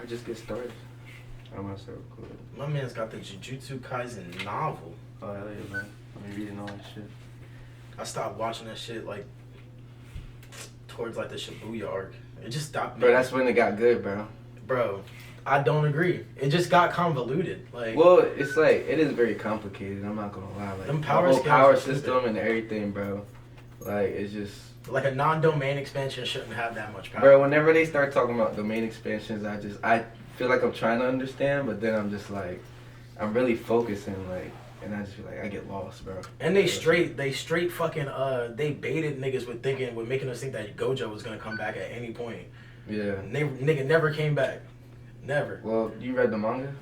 I just get started. I myself cool. My man's got the Jujutsu Kaisen novel. Oh hell yeah, man. I mean reading all that shit. I stopped watching that shit like towards like the Shibuya arc. It just stopped. Bro, that's when it got good, bro. Bro, I don't agree. It just got convoluted. Like, well, it's like it is very complicated. I'm not gonna lie. Like them the whole skills power are system stupid. and everything, bro. Like it's just. Like a non-domain expansion shouldn't have that much power. Bro, whenever they start talking about domain expansions, I feel like I'm trying to understand, but then I'm just like, I'm really focusing, like, and I just feel like I get lost, bro. And they straight fucking they baited niggas with making us think that Gojo was gonna come back at any point. Yeah. Nigga never came back, never. Well, you read the manga?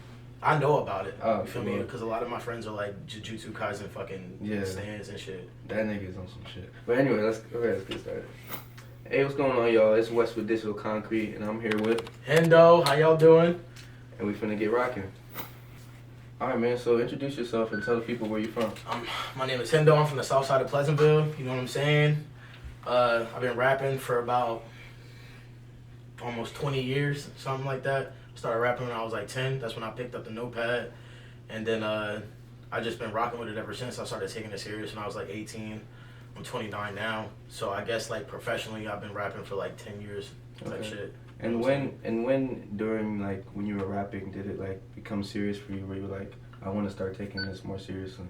I know about it. Oh, you feel me? Because a lot of my friends are like Jujutsu Kaisen fucking stands and shit. That nigga's on some shit. But anyway, let's get started. Hey, what's going on, y'all? It's Westwood Digital Concrete, and I'm here with Hendo. How y'all doing? And we finna get rocking. All right, man. So introduce yourself and tell the people where you're from. My name is Hendo. I'm from the south side of Pleasantville. You know what I'm saying? I've been rapping for about almost 20 years, something like that. Started rapping when I was like 10. That's when I picked up the notepad. And then I just been rocking with it ever since. I started taking it serious when I was like 18. I'm 29 now. So I guess like professionally I've been rapping for like 10 years type shit. And when during like when you were rapping did it like become serious for you where you were like, I want to start taking this more seriously?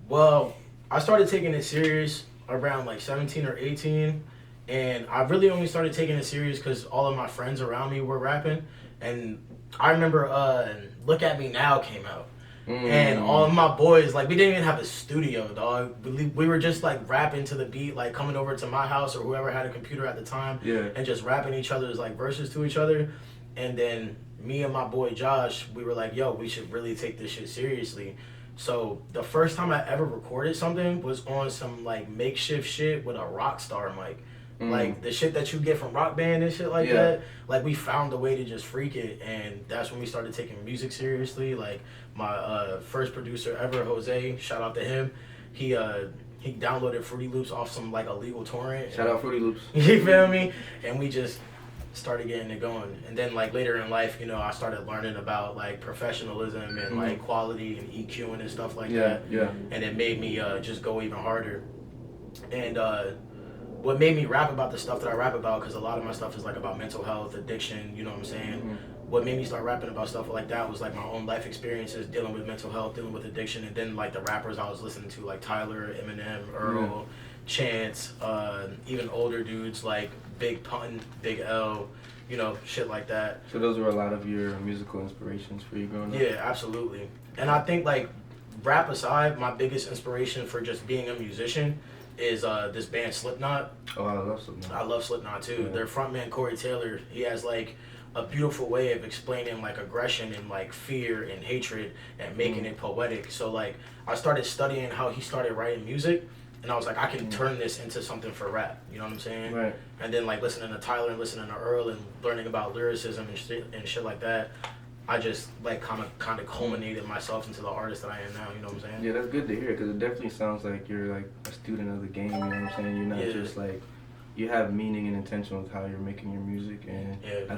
Well, I started taking it serious around like 17 or 18. And I really only started taking it serious because all of my friends around me were rapping. And I remember Look At Me Now came out. And all of my boys, like, we didn't even have a studio, dog. We were just, like, rapping to the beat, like, coming over to my house or whoever had a computer at the time. Yeah. And just rapping each other's, like, verses to each other. And then me and my boy Josh, we were like, yo, we should really take this shit seriously. So the first time I ever recorded something was on some, like, makeshift shit with a Rockstar mic. Like, the shit that you get from Rock Band and shit like that. Like, we found a way to just freak it, and that's when we started taking music seriously. Like, my first producer ever, Jose, shout out to him. He downloaded Fruity Loops off some, like, illegal torrent. Shout out Fruity Loops. You feel me? And we just started getting it going. And then, like, later in life, you know, I started learning about, like, professionalism and, like, quality and EQing and stuff like that. Yeah. And it made me just go even harder. And, what made me rap about the stuff that I rap about, because a lot of my stuff is like about mental health, addiction, you know what I'm saying? What made me start rapping about stuff like that was like my own life experiences dealing with mental health, dealing with addiction, and then like the rappers I was listening to, like Tyler, Eminem, Earl, Chance, even older dudes like Big Pun, Big L, you know, shit like that. So those were a lot of your musical inspirations for you growing up? Yeah, absolutely. And I think like rap aside, my biggest inspiration for just being a musician is this band Slipknot. Oh, I love Slipknot. I love Slipknot too. Yeah. Their frontman Corey Taylor, he has like a beautiful way of explaining like aggression and like fear and hatred and making it poetic. So like I started studying how he started writing music, and I was like, I can turn this into something for rap. You know what I'm saying? Right. And then like listening to Tyler and listening to Earl and learning about lyricism and shit like that, I just like kind of culminated myself into the artist that I am now. You know what I'm saying? Yeah, that's good to hear because it definitely sounds like you're like a student of the game. You know what I'm saying? You're not just like you have meaning and intention with how you're making your music, and I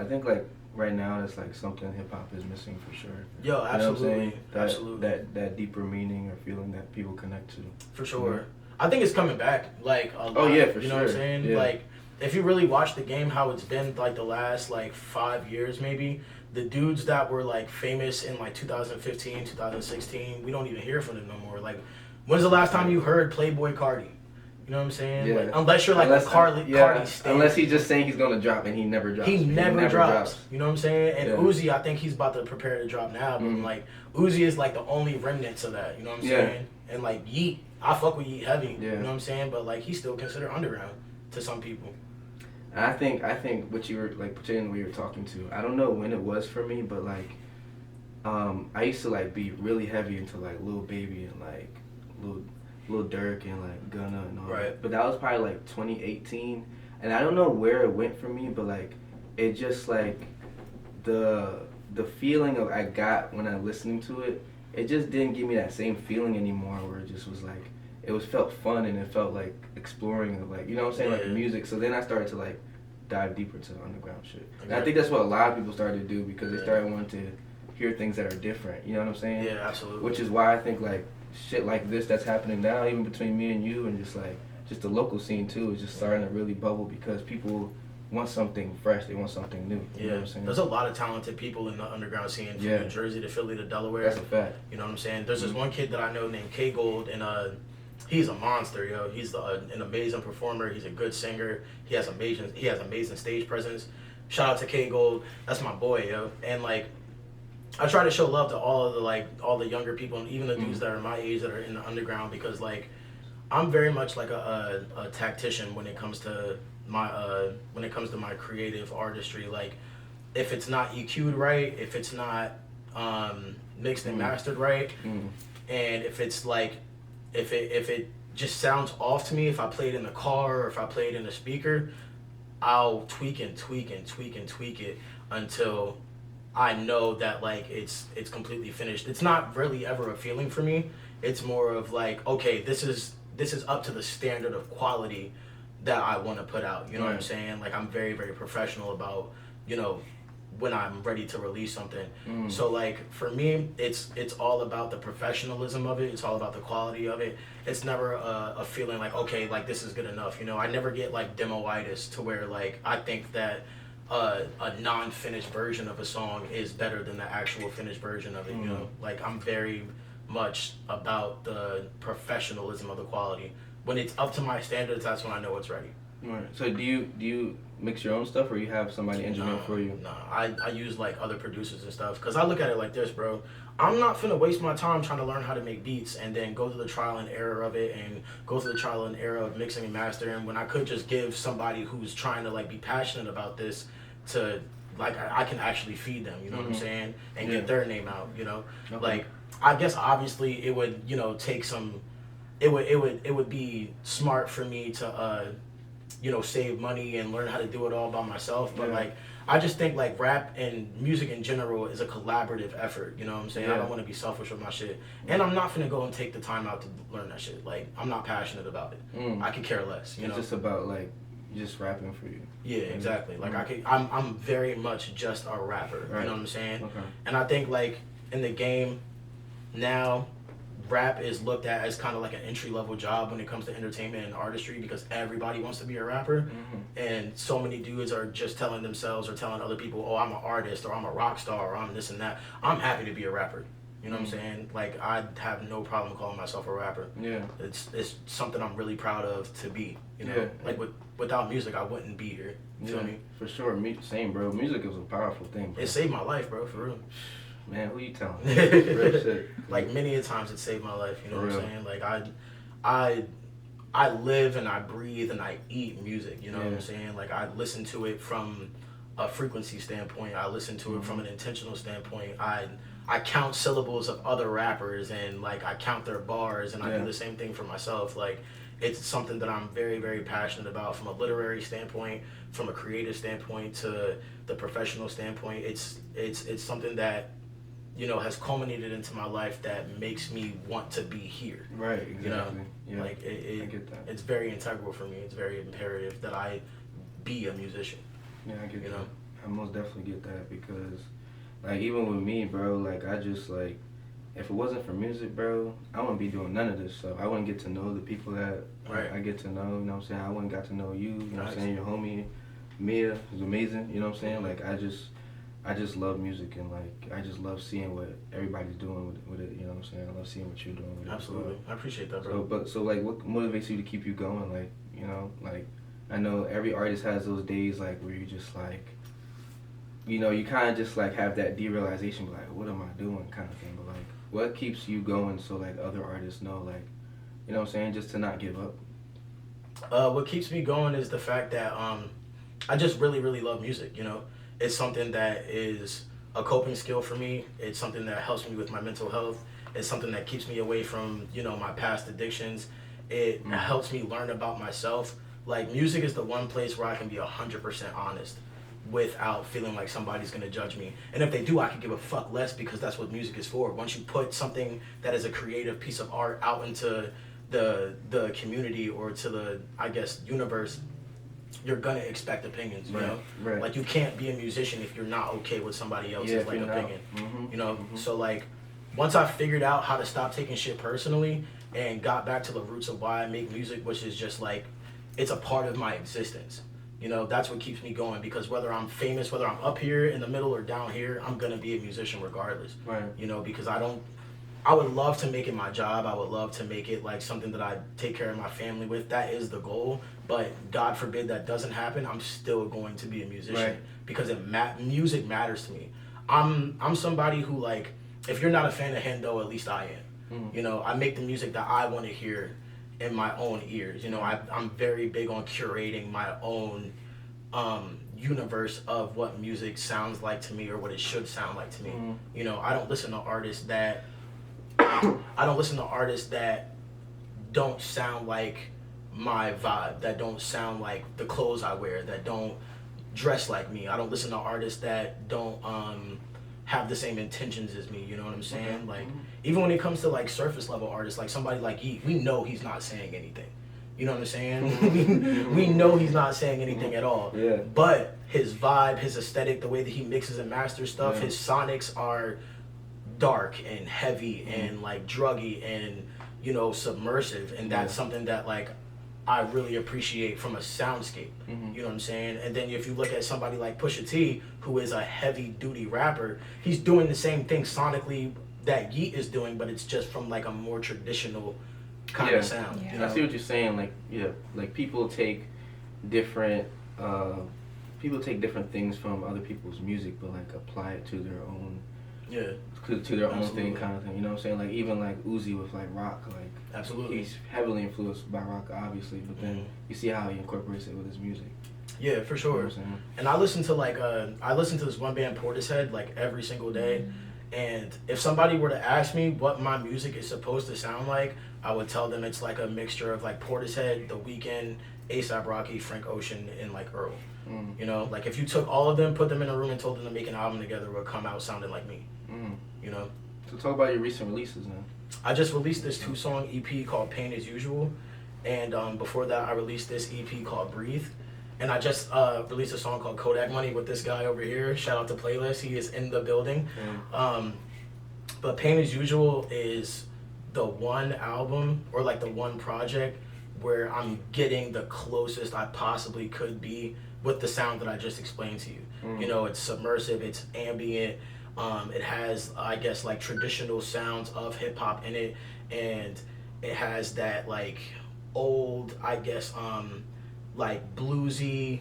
think like right now that's like something hip hop is missing for sure. Yo, absolutely, you know what I'm saying? absolutely. That deeper meaning or feeling that people connect to. For sure. I think it's coming back. Like a lot, oh yeah, for you sure. know what I'm saying? Yeah. Like if you really watch the game, how it's been like the last like 5 years maybe. The dudes that were like famous in like 2015, 2016, we don't even hear from them no more. Like, when's the last time you heard Playboy Cardi? You know what I'm saying? Yeah. Like, unless you're like a Cardi stan. Unless he's just saying he's gonna drop and he never drops. He never drops. You know what I'm saying? And Uzi, I think he's about to prepare to drop now. But like Uzi is like the only remnants of that. You know what I'm saying? And like Yeet, I fuck with Yeet heavy. You know what I'm saying? But like he's still considered underground to some people. I think what you were like pretending we were talking to. I don't know when it was for me, but like, I used to like be really heavy into like Lil Baby and like Lil Durk and like Gunna and all that. But that was probably like 2018, and I don't know where it went for me, but like, it just like the feeling of I got when I listening to it, it just didn't give me that same feeling anymore. Where it just was like. It felt fun and it felt like exploring of like, you know what I'm saying, like the music. So then I started to like dive deeper into the underground shit. And I think that's what a lot of people started to do because they started wanting to hear things that are different. You know what I'm saying? Yeah, absolutely. Which is why I think like shit like this that's happening now, even between me and you, and just the local scene too, is just starting to really bubble because people want something fresh. They want something new. You know what I'm saying? There's a lot of talented people in the underground scene from New Jersey to Philly to Delaware. That's a fact. You know what I'm saying? There's this one kid that I know named K Gold, and he's a monster, yo. He's an amazing performer. He's a good singer. He has amazing stage presence. Shout out to K Gold. That's my boy, yo. And like, I try to show love to all the younger people and even the dudes that are my age that are in the underground because like, I'm very much like a tactician when it comes to my creative artistry. Like, if it's not EQ'd right, if it's not mixed and mastered right, and if it's like, if it just sounds off to me, if I play it in the car or if I play it in the speaker, I'll tweak and tweak and tweak and tweak it until I know that like it's completely finished. It's not really ever a feeling for me. It's more of like, okay, this is up to the standard of quality that I want to put out. You know what I'm saying? Like, I'm very, very professional about, you know, when I'm ready to release something. So like for me, it's all about the professionalism of it. It's all about the quality of it. It's never a feeling like, okay, like this is good enough. You know, I never get like demo-itis to where like I think that a non-finished version of a song is better than the actual finished version of it. You know, like I'm very much about the professionalism of the quality. When it's up to my standards, that's when I know it's ready. Right. So do you mix your own stuff or you have somebody engineer for you? No, I use like other producers and stuff because I look at it like this, bro. I'm not finna waste my time trying to learn how to make beats and then go through the trial and error of it and go through the trial and error of mixing and mastering when I could just give somebody who's trying to like be passionate about this to like I can actually feed them, you know what I'm saying, and get their name out, you know. Like I guess obviously it would, you know, take some. It would be smart for me to you know, save money and learn how to do it all by myself. But like, I just think like rap and music in general is a collaborative effort. You know what I'm saying? I don't want to be selfish with my shit, and I'm not finna go and take the time out to learn that shit. Like, I'm not passionate about it. I could care less. You know, it's just about like just rapping for you. Yeah, exactly. Like I'm very much just a rapper. You know what I'm saying? Okay. And I think like in the game now, rap is looked at as kind of like an entry-level job when it comes to entertainment and artistry because everybody wants to be a rapper, and so many dudes are just telling themselves or telling other people, oh, I'm an artist or I'm a rock star or I'm this and that. I'm happy to be a rapper. You know what I'm saying? Like, I have no problem calling myself a rapper. Yeah. It's something I'm really proud of to be. You know, like without music, I wouldn't be here. You feel me? For sure. Same, bro. Music is a powerful thing, bro. It saved my life, bro, for real. Man, who you telling? Real shit. Like many a times it saved my life, you know what I'm saying? Like I live and I breathe and I eat music, you know what I'm saying? Like I listen to it from a frequency standpoint. I listen to it from an intentional standpoint. I count syllables of other rappers and like I count their bars and I do the same thing for myself. Like it's something that I'm very, very passionate about from a literary standpoint, from a creative standpoint to the professional standpoint. It's something that, you know, has culminated into my life that makes me want to be here. Right, exactly. You know? Yeah, like I get that. It's very integral for me. It's very imperative that I be a musician. Yeah, I get you that. know? I most definitely get that because, like, even with me, bro, like, I just, like, if it wasn't for music, bro, I wouldn't be doing none of this stuff. I wouldn't get to know the people that I get to know, you know what I'm saying? I wouldn't got to know you know what I'm saying? Your homie, Mia, is amazing, you know what I'm saying? Like, I just love music and like I just love seeing what everybody's doing with it. You know what I'm saying? I love seeing what you're doing with it. Absolutely, I appreciate that, bro. So like, what motivates you to keep you going? Like, you know, like I know every artist has those days like where you just like, you know, you kind of just like have that derealization, like, what am I doing, kind of thing. But like, what keeps you going so like other artists know, like, you know what I'm saying, just to not give up? What keeps me going is the fact that I just really, really love music. You know. It's something that is a coping skill for me. It's something that helps me with my mental health. It's something that keeps me away from, you know, my past addictions. It helps me learn about myself. Like, music is the one place where I can be 100% honest without feeling like somebody's going to judge me. And if they do, I can give a fuck less because that's what music is for. Once you put something that is a creative piece of art out into the community or to the, I guess, universe, you're gonna expect opinions, you know? Right. Like, you can't be a musician if you're not okay with somebody else's, like, opinion. You know? So, like, once I figured out how to stop taking shit personally and got back to the roots of why I make music, which is just, like, it's a part of my existence. You know, that's what keeps me going, because whether I'm famous, whether I'm up here in the middle or down here, I'm gonna be a musician regardless. Right. You know, because I would love to make it my job. I would love to make it like something that I take care of my family with. That is the goal. But God forbid that doesn't happen. I'm still going to be a musician, right. because music matters to me. I'm somebody who, like, if you're not a fan of Hendo, at least I am. You know, I make the music that I want to hear in my own ears. You know, I'm very big on curating my own universe of what music sounds like to me, or what it should sound like to me. You know, I don't listen to artists that don't sound like my vibe, that don't sound like the clothes I wear, that don't dress like me. I don't listen to artists that don't have the same intentions as me, you know what I'm saying? Like, even when it comes to, like, surface level artists, like somebody like Yeet, we know he's not saying anything. You know what I'm saying? we know he's not saying anything at all. Yeah. But his vibe, his aesthetic, the way that he mixes and masters stuff, his sonics are dark and heavy and, like, druggy and, you know, submersive. And that's something that, like, I really appreciate from a soundscape. You know what I'm saying? And then if you look at somebody like Pusha T, who is a heavy duty rapper, he's doing the same thing sonically that Yeet is doing, but it's just from, like, a more traditional kind of sound. Yeah. You know? I see what you're saying. Like, like people take different things from other people's music, but, like, apply it to their own. To their own thing, kind of thing. You know what I'm saying? Like, even like Uzi with, like, rock, like, absolutely, he's heavily influenced by rock, obviously, but then you see how he incorporates it with his music. Yeah, for sure. You know what I'm saying? And I listen to this one band, Portishead, like, every single day. And if somebody were to ask me what my music is supposed to sound like, I would tell them it's like a mixture of, like, Portishead, The Weeknd, A$AP Rocky, Frank Ocean, and, like, Earl. You know, like, if you took all of them, put them in a room, and told them to make an album together, it would come out sounding like me. You know? So talk about your recent releases now. I just released this 2-song EP called Pain As Usual. And before that, I released this EP called Breathe. And I just released a song called Kodak Money with this guy over here. Shout out to Playlist. He is in the building. But Pain As Usual is the one album, or, like, the one project where I'm getting the closest I possibly could be with the sound that I just explained to you. You know, it's submersive, it's ambient, it has, I guess, like, traditional sounds of hip hop in it, and it has that, like, old, I guess, like, bluesy,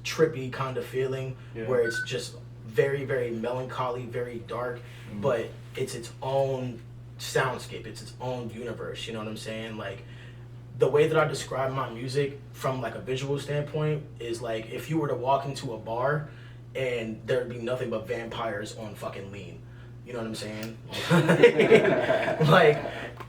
trippy kind of feeling, where it's just very, very melancholy, very dark, but it's its own soundscape, it's its own universe, you know what I'm saying? Like, the way that I describe my music from, like, a visual standpoint is, like, if you were to walk into a bar and there'd be nothing but vampires on fucking lean. You know what I'm saying? Like,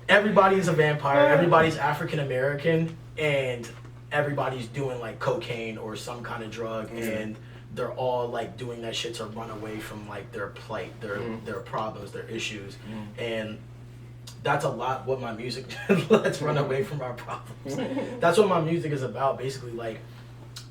everybody's a vampire, everybody's African American, and everybody's doing, like, cocaine or some kind of drug, and they're all, like, doing that shit to run away from, like, their plight, their problems, their issues. And that's a lot what my music let's run away from our problems. That's what my music is about, basically. Like,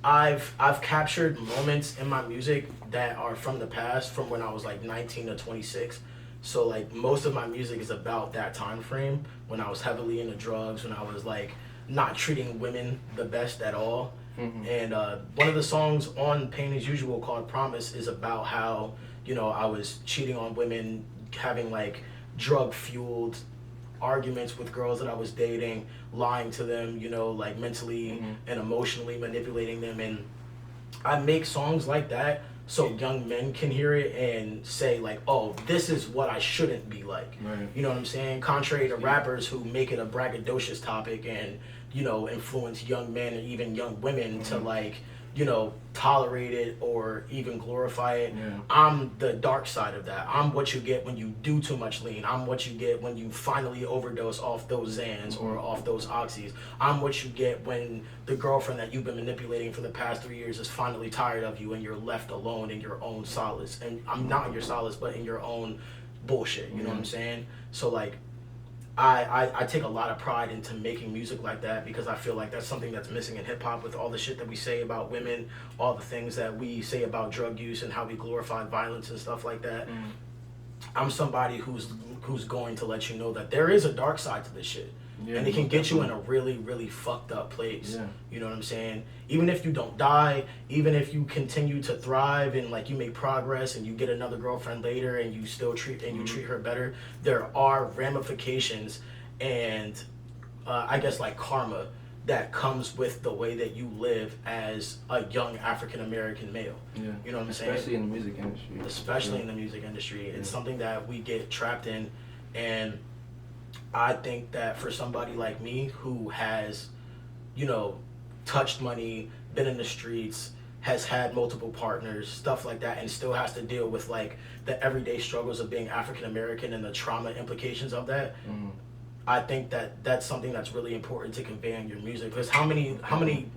I've captured moments in my music that are from the past, from when I was, like, 19 to 26. So, like, most of my music is about that time frame, when I was heavily into drugs, when I was, like, not treating women the best at all. And one of the songs on Pain As Usual, called Promise, is about how, you know, I was cheating on women, having, like, drug-fueled arguments with girls that I was dating, lying to them, you know, like, mentally and emotionally manipulating them. And I make songs like that so young men can hear it and say, like, oh, this is what I shouldn't be like. You know what I'm saying? Contrary to rappers who make it a braggadocious topic and, you know, influence young men and even young women to, like, you know, tolerate it or even glorify it. I'm the dark side of that. I'm what you get when you do too much lean. I'm what you get when you finally overdose off those Xans or off those Oxys. I'm what you get when the girlfriend that you've been manipulating for the past 3 years is finally tired of you and you're left alone in your own solace. And I'm not in your solace, but in your own bullshit. You know what I'm saying? So, like, I take a lot of pride into making music like that because I feel like that's something that's missing in hip hop with all the shit that we say about women, all the things that we say about drug use and how we glorify violence and stuff like that. I'm somebody who's going to let you know that there is a dark side to this shit. Yeah, and it can get you in a really, really fucked up place. Yeah. You know what I'm saying? Even if you don't die, even if you continue to thrive and like you make progress and you get another girlfriend later and you still treat and you treat her better, there are ramifications and I guess like karma that comes with the way that you live as a young African American male. Yeah. You know what I'm saying? Especially in the music industry. Especially in the music industry. It's something that we get trapped in, and I think that for somebody like me who has, you know, touched money, been in the streets, has had multiple partners, stuff like that, and still has to deal with like the everyday struggles of being African American and the trauma implications of that. I think that that's something that's really important to convey in your music. Because how many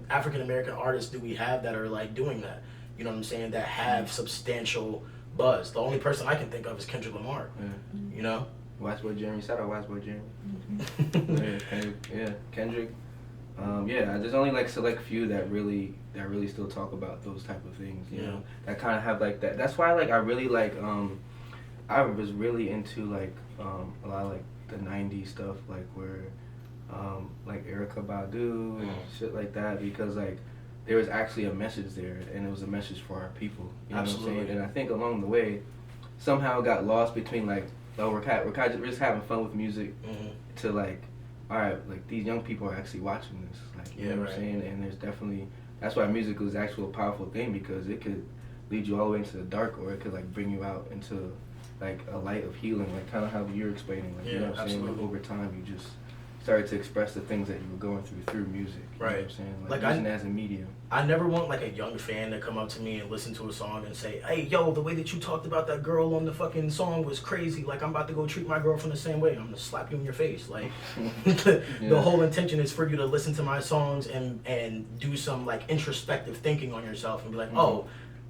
African American artists do we have that are like doing that? You know what I'm saying? That have substantial buzz. The only person I can think of is Kendrick Lamar. You know. Watch Boy Jeremy. Shout out Watch Boy Jeremy. Kendrick. There's only like select few that really still talk about those type of things. You know, that kind of have like that. That's why like I really like I was really into like a lot of like the '90s stuff, like where like Erykah Badu and shit like that, because like there was actually a message there, and it was a message for our people. You know what I'm saying? And I think along the way, somehow it got lost between like, oh, we're just having fun with music, to like, all right, like these young people are actually watching this, like, you know what I'm saying? And there's definitely, that's why music is actually a powerful thing, because it could lead you all the way into the dark, or it could like bring you out into like a light of healing, like kind of how you're explaining, like, you know what I'm saying? Like, over time you just started to express the things that you were going through music. You know what I'm saying? Like using it as a medium. I never want like a young fan to come up to me and listen to a song and say, hey, yo, the way that you talked about that girl on the fucking song was crazy. Like, I'm about to go treat my girlfriend the same way. I'm gonna slap you in your face. Like, the whole intention is for you to listen to my songs and do some like introspective thinking on yourself and be like, oh,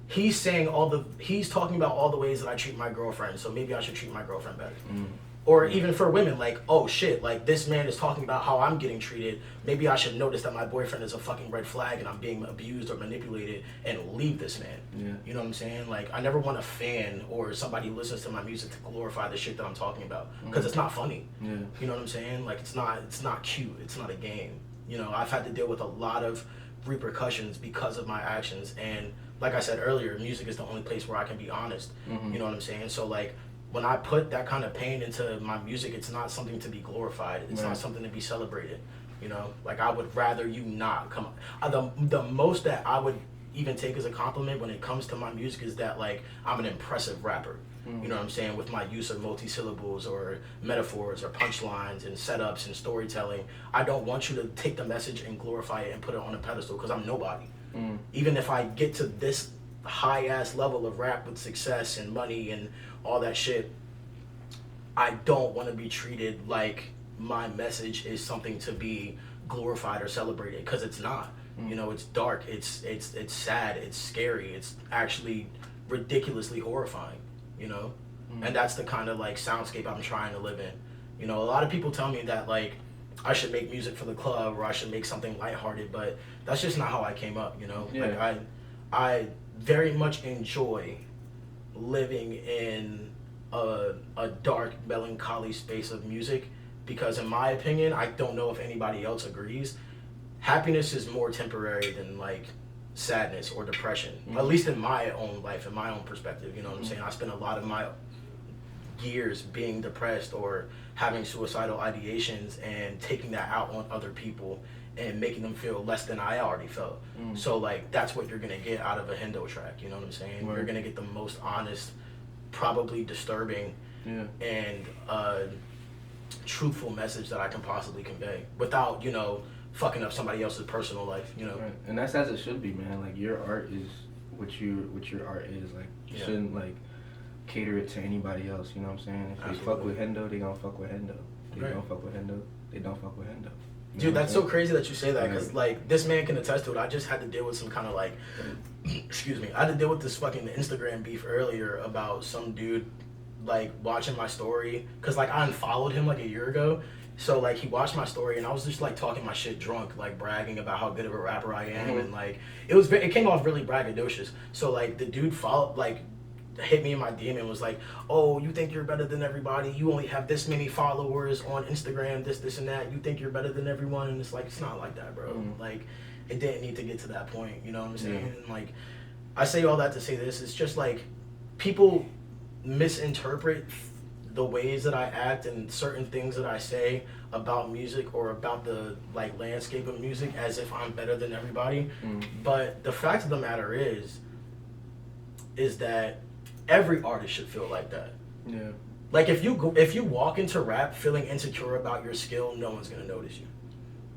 he's talking about all the ways that I treat my girlfriend, so maybe I should treat my girlfriend better. Or even for women, like, oh shit, like this man is talking about how I'm getting treated. Maybe I should notice that my boyfriend is a fucking red flag and I'm being abused or manipulated and leave this man. Yeah. You know what I'm saying? Like, I never want a fan or somebody who listens to my music to glorify the shit that I'm talking about, because it's not funny. Yeah. You know what I'm saying? Like, it's not cute. It's not a game. You know, I've had to deal with a lot of repercussions because of my actions, and like I said earlier, music is the only place where I can be honest. You know what I'm saying? So like, when I put that kind of pain into my music, it's not something to be glorified. It's not something to be celebrated. You know, like, I would rather you not come. The most that I would even take as a compliment when it comes to my music is that like I'm an impressive rapper. You know what I'm saying? With my use of multi-syllables or metaphors or punchlines and setups and storytelling. I don't want you to take the message and glorify it and put it on a pedestal, because I'm nobody. Even if I get to this high ass level of rap with success and money and all that shit, I don't want to be treated like my message is something to be glorified or celebrated, because it's not. You know, it's dark, it's sad, it's scary, it's actually ridiculously horrifying, you know? And that's the kind of like soundscape I'm trying to live in. You know, a lot of people tell me that like I should make music for the club or I should make something lighthearted, but that's just not how I came up, you know? Like, I very much enjoy living in a dark, melancholy space of music, because in my opinion, I don't know if anybody else agrees, happiness is more temporary than like sadness or depression, at least in my own life, in my own perspective. You know what I'm saying? I spent a lot of my years being depressed or having suicidal ideations and taking that out on other people and making them feel less than I already felt. So like, that's what you're gonna get out of a Hendo track, you know what I'm saying? You're gonna get the most honest, probably disturbing, and truthful message that I can possibly convey without, you know, fucking up somebody else's personal life, you know? Right. And that's as it should be, man. Like, your art is what your art is. Like, you shouldn't like cater it to anybody else, you know what I'm saying? If they fuck with Hendo, they gonna fuck with Hendo. They don't fuck with Hendo, they don't fuck with Hendo. Dude, that's so crazy that you say that, because like, this man can attest to it. I just had to deal with some kind of like, excuse me, I had to deal with this fucking Instagram beef earlier about some dude like watching my story, because like I unfollowed him like a year ago, So like he watched my story and I was just like talking my shit drunk, like bragging about how good of a rapper I am, and like it came off really braggadocious. So like the dude followed, like hit me in my DM and was like, "Oh, you think you're better than everybody? You only have this many followers on Instagram, this and that. You think you're better than everyone?" And it's like, it's not like that, bro. Like it didn't need to get to that point. You know what I'm saying? And like I say all that to say this. It's just like people misinterpret the ways that I act and certain things that I say about music or about the like landscape of music as if I'm better than everybody. But the fact of the matter is that every artist should feel like that. Yeah. Like if you walk into rap feeling insecure about your skill, no one's gonna notice you.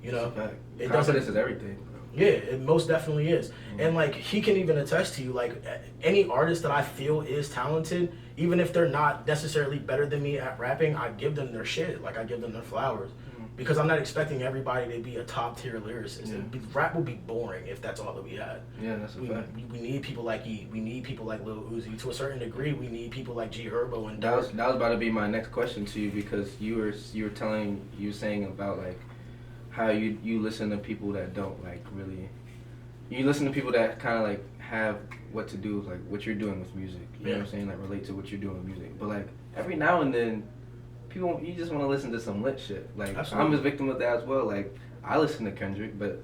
You know, it confidence is everything. Yeah, it most definitely is. And like he can even attest to you, like any artist that I feel is talented, even if they're not necessarily better than me at rapping, I give them their shit. Like I give them their flowers. Because I'm not expecting everybody to be a top tier lyricist. Yeah. Rap would be boring if that's all that we had. Yeah, that's a fact. We need people like E. We need people like Lil Uzi. To a certain degree, we need people like G Herbo and that was about to be my next question to you, because you were saying about like how you listen to people that don't like really. You listen to people that kind of like have what to do, like what you're doing with music. You know what I'm saying? Like relate to what you're doing with music. But like every now and then, you just want to listen to some lit shit. Like absolutely. I'm a victim of that as well. Like I listen to Kendrick, but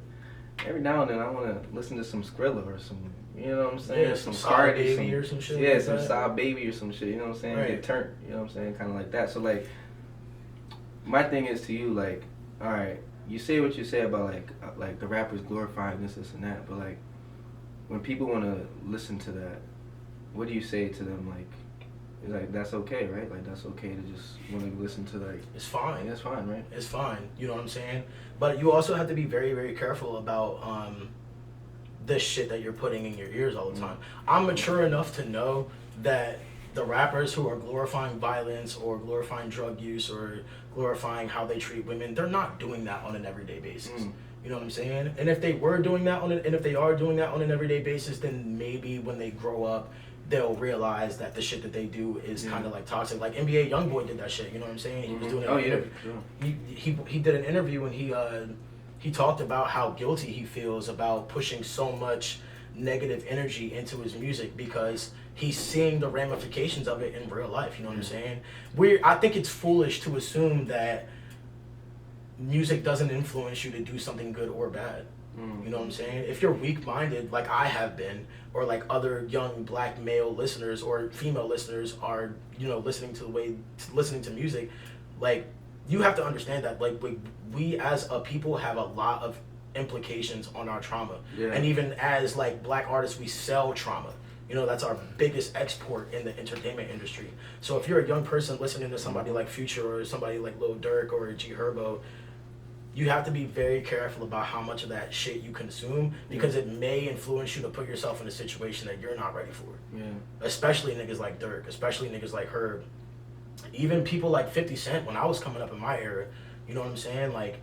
every now and then I want to listen to some Skrilla or some, you know what I'm saying? Yeah, some Cardi, Baby or some shit. Yeah, like some that. Saw Baby or some shit. You know what I'm saying? Right. Get turned. You know what I'm saying? Kind of like that. So like, my thing is to you, like, all right, you say what you say about like the rappers glorifying this and that, but like when people want to listen to that, what do you say to them? Like that's okay, right? Like that's okay to just want to listen to like. It's fine. It's fine, right? It's fine. You know what I'm saying? But you also have to be very, very careful about this shit that you're putting in your ears all the time. I'm mature enough to know that the rappers who are glorifying violence or glorifying drug use or glorifying how they treat women, they're not doing that on an everyday basis. You know what I'm saying? And if they were doing that and if they are doing that on an everyday basis, then maybe when they grow up, they'll realize that the shit that they do is kind of like toxic. Like NBA YoungBoy did that shit. You know what I'm saying? He was doing he did an interview and he talked about how guilty he feels about pushing so much negative energy into his music because he's seeing the ramifications of it in real life. You know what I'm saying? I think it's foolish to assume that music doesn't influence you to do something good or bad. You know what I'm saying? If you're weak-minded, like I have been, or like other young black male listeners or female listeners are, you know, listening to music, like you have to understand that like we as a people have a lot of implications on our trauma. And even as like black artists, we sell trauma. You know, that's our biggest export in the entertainment industry. So if you're a young person listening to somebody like Future or somebody like Lil Durk or G Herbo, you have to be very careful about how much of that shit you consume because it may influence you to put yourself in a situation that you're not ready for. Especially niggas like Durk, especially niggas like Herb. Even people like 50 Cent when I was coming up in my era, you know what I'm saying? Like,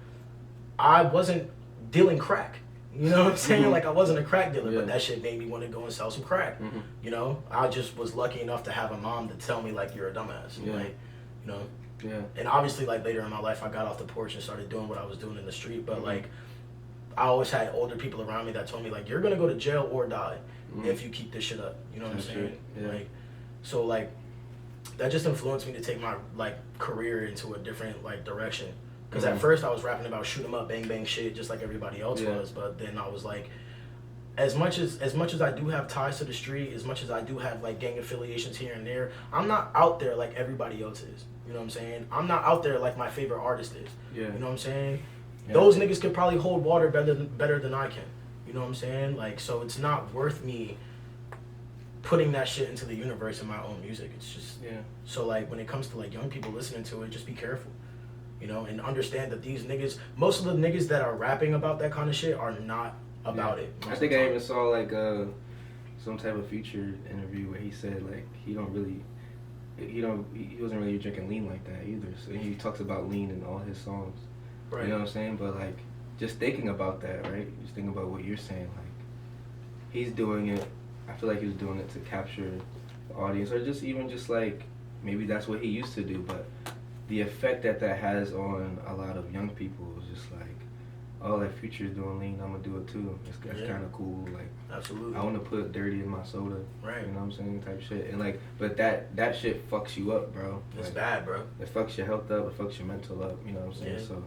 I wasn't dealing crack. You know what I'm saying? Like, I wasn't a crack dealer, but that shit made me want to go and sell some crack. You know? I just was lucky enough to have a mom to tell me, like, you're a dumbass. Like, you know? And obviously, like, later in my life, I got off the porch and started doing what I was doing in the street. But, like, I always had older people around me that told me, like, you're going to go to jail or die if you keep this shit up. You know what I'm saying? Like, so, like, that just influenced me to take my, like, career into a different, like, direction. Because at first, I was rapping about shoot 'em up, bang, bang shit, just like everybody else was. But then I was like, as much as I do have ties to the street, as much as I do have, like, gang affiliations here and there, I'm not out there like everybody else is. You know what I'm saying? I'm not out there like my favorite artist is. You know what I'm saying? Those niggas could probably hold water better than I can. You know what I'm saying? Like, so it's not worth me putting that shit into the universe in my own music. It's just so like when it comes to like young people listening to it, just be careful. You know, and understand that these niggas, most of the niggas that are rapping about that kind of shit are not about it. I think I even saw like some type of Future interview where he said like he wasn't really drinking lean like that either. So he talks about lean in all his songs. Right. You know what I'm saying? But like just thinking about that, right? Just thinking about what you're saying, like he's doing it. I feel like he was doing it to capture the audience, or just like maybe that's what he used to do, but the effect that has on a lot of young people is just like, oh, that Future's doing lean, I'm gonna do it too. It's kind of cool. Like, absolutely. I want to put dirty in my soda. Right. You know what I'm saying? Type shit. And like, but that shit fucks you up, bro. It's like, bad, bro. It fucks your health up. It fucks your mental up. You know what I'm saying? Yeah. So,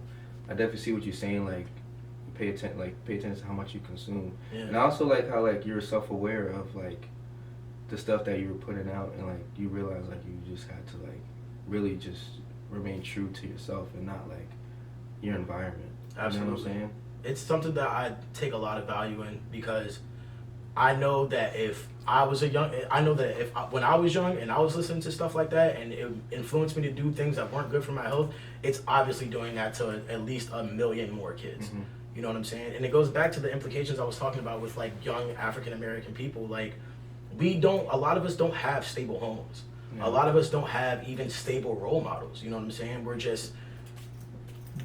I definitely see what you're saying. Like, pay attention to how much you consume. Yeah. And I also like how like you're self-aware of like the stuff that you were putting out, and like you realize like you just had to like really just remain true to yourself and not like your environment. Absolutely. You know what I'm saying? It's something that I take a lot of value in, because I know that when I was young and I was listening to stuff like that and it influenced me to do things that weren't good for my health, it's obviously doing that to at least a million more kids. Mm-hmm. You know what I'm saying? And it goes back to the implications I was talking about with like young African American people. Like, a lot of us don't have stable homes. Yeah. A lot of us don't have even stable role models. You know what I'm saying? We're just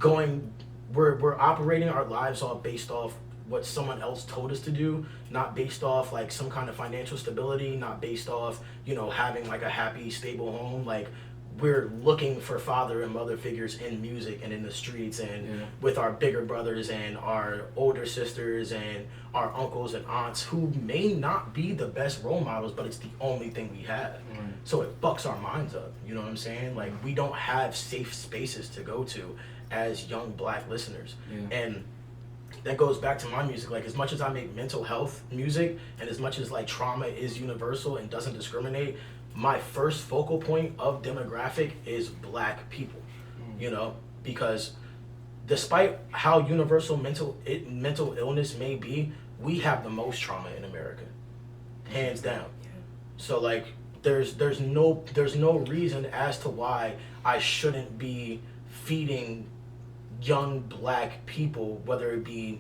we're operating our lives all based off what someone else told us to do, not based off like some kind of financial stability, not based off, having like a happy, stable home. Like, we're looking for father and mother figures in music and in the streets and with our bigger brothers and our older sisters and our uncles and aunts, who may not be the best role models, but it's the only thing we have. Right. So it fucks our minds up. You know what I'm saying? Like, we don't have safe spaces to go to as young black listeners. Yeah. And that goes back to my music. Like, as much as I make mental health music and as much as like trauma is universal and doesn't discriminate, my first focal point of demographic is black people. Because despite how universal mental illness may be, we have the most trauma in America, hands down. So like, there's no reason as to why I shouldn't be feeding young black people, whether it be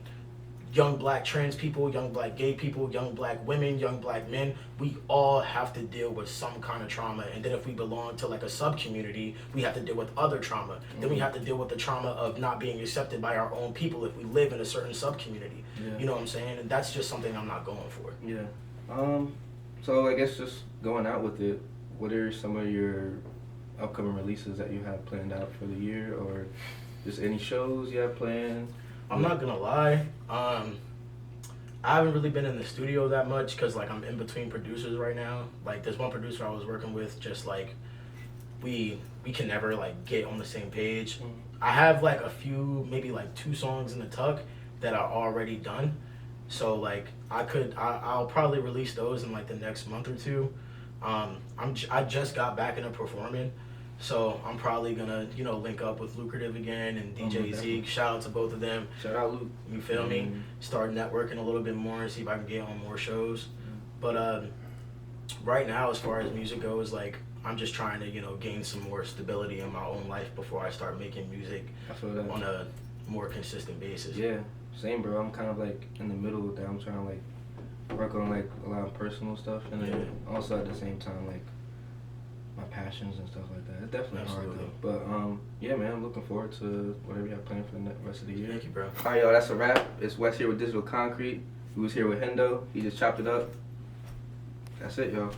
young black trans people, young black gay people, young black women, young black men. We all have to deal with some kind of trauma. And then if we belong to like a sub-community, we have to deal with other trauma. Mm-hmm. Then we have to deal with the trauma of not being accepted by our own people if we live in a certain sub-community. Yeah. You know what I'm saying? And that's just something I'm not going for. Yeah. So I guess just going out with it, what are some of your upcoming releases that you have planned out for the year, or just any shows you have planned? I'm not gonna lie, I haven't really been in the studio that much because like I'm in between producers right now. Like, there's one producer I was working with, just like we can never like get on the same page. I have like a few, maybe like 2 songs in the tuck that are already done, so like I'll probably release those in like the next month or 2. I just got back into performing. So I'm probably gonna, link up with Lucrative again and DJ Zeke. Shout out to both of them. Shout out Luke. You feel me? Start networking a little bit more and see if I can get on more shows. But right now, as far as music goes, like, I'm just trying to, gain some more stability in my own life before I start making music on a more consistent basis. Yeah, same, bro. I'm kind of like in the middle of that. I'm trying to like work on like a lot of personal stuff, and then also at the same time like my passions and stuff like that. It's definitely hard though. But yeah, man, I'm looking forward to whatever you have planned for the rest of the year. Thank you, bro. All right, y'all, that's a wrap. It's Wes here with Digital Concrete. We was here with Hendo. He just chopped it up. That's it, y'all.